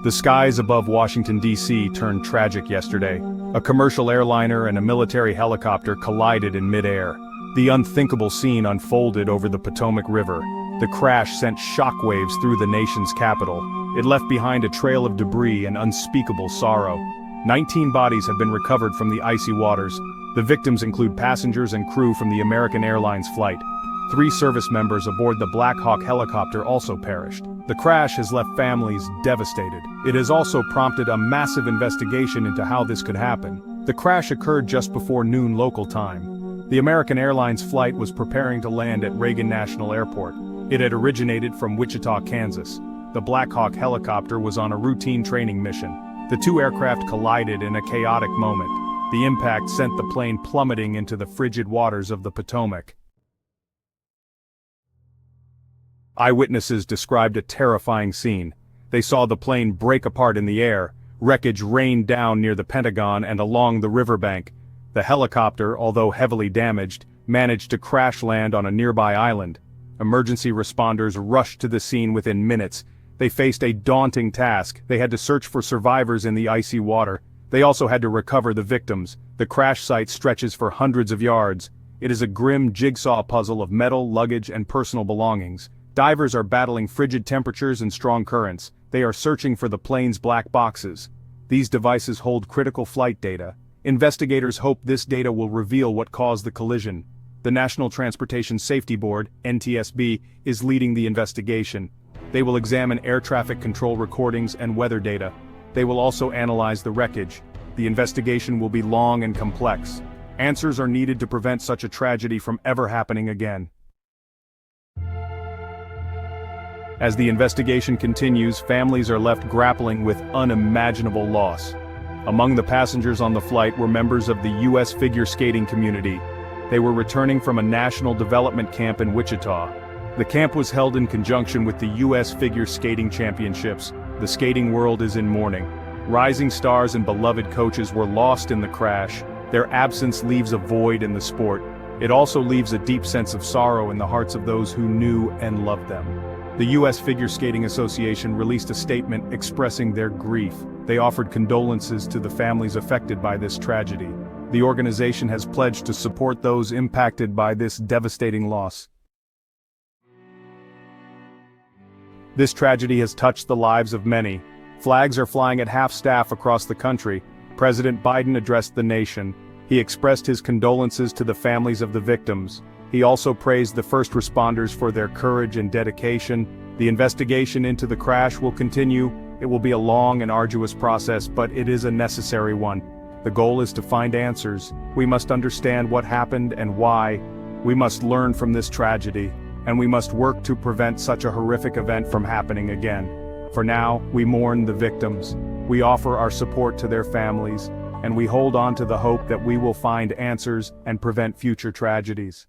The skies above Washington, D.C. turned tragic yesterday. A commercial airliner and a military helicopter collided in midair. The unthinkable scene unfolded over the Potomac River. The crash sent shockwaves through the nation's capital. It left behind a trail of debris and unspeakable sorrow. 19 bodies have been recovered from the icy waters. The victims include passengers and crew from the American Airlines flight. 3 service members aboard the Black Hawk helicopter also perished. The crash has left families devastated. It has also prompted a massive investigation into how this could happen. The crash occurred just before noon local time. The American Airlines flight was preparing to land at Reagan National Airport. It had originated from Wichita, Kansas. The Black Hawk helicopter was on a routine training mission. The 2 aircraft collided in a chaotic moment. The impact sent the plane plummeting into the frigid waters of the Potomac. Eyewitnesses described a terrifying scene. They saw the plane break apart in the air. Wreckage rained down near the Pentagon and along the riverbank. The helicopter, although heavily damaged, managed to crash land on a nearby island. Emergency responders rushed to the scene within minutes. They faced a daunting task. They had to search for survivors in the icy water. They also had to recover the victims. The crash site stretches for hundreds of yards. It is a grim jigsaw puzzle of metal, luggage, and personal belongings. Divers are battling frigid temperatures and strong currents. They are searching for the plane's black boxes. These devices hold critical flight data. Investigators hope this data will reveal what caused the collision. The National Transportation Safety Board, NTSB, is leading the investigation. They will examine air traffic control recordings and weather data. They will also analyze the wreckage. The investigation will be long and complex. Answers are needed to prevent such a tragedy from ever happening again. As the investigation continues, families are left grappling with unimaginable loss. Among the passengers on the flight were members of the U.S. figure skating community. They were returning from a national development camp in Wichita. The camp was held in conjunction with the U.S. Figure Skating Championships. The skating world is in mourning. Rising stars and beloved coaches were lost in the crash. Their absence leaves a void in the sport. It also leaves a deep sense of sorrow in the hearts of those who knew and loved them. The U.S. Figure Skating Association released a statement expressing their grief. They offered condolences to the families affected by this tragedy. The organization has pledged to support those impacted by this devastating loss. This tragedy has touched the lives of many. Flags are flying at half-staff across the country. President Biden addressed the nation. He expressed his condolences to the families of the victims. He also praised the first responders for their courage and dedication. The investigation into the crash will continue. It will be a long and arduous process, but it is a necessary one. The goal is to find answers. We must understand what happened and why. We must learn from this tragedy, and we must work to prevent such a horrific event from happening again. For now, we mourn the victims. We offer our support to their families, and we hold on to the hope that we will find answers and prevent future tragedies.